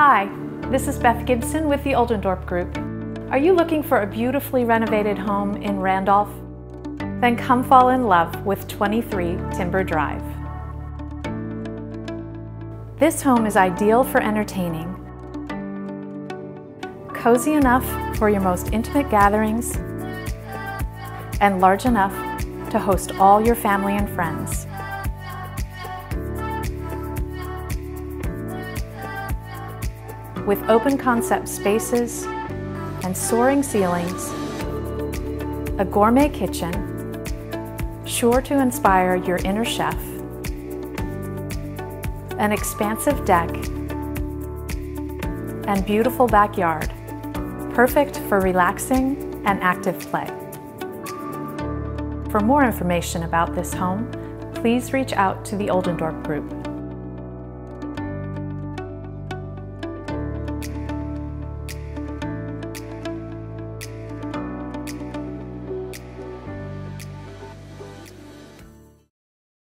Hi, this is Beth Gibson with the Oldendorp Group. Are you looking for a beautifully renovated home in Randolph? Then come fall in love with 23 Timber Drive. This home is ideal for entertaining, cozy enough for your most intimate gatherings, and large enough to host all your family and friends. With open concept spaces and soaring ceilings, a gourmet kitchen, sure to inspire your inner chef, an expansive deck, and beautiful backyard, perfect for relaxing and active play. For more information about this home, please reach out to the Oldendorp Group.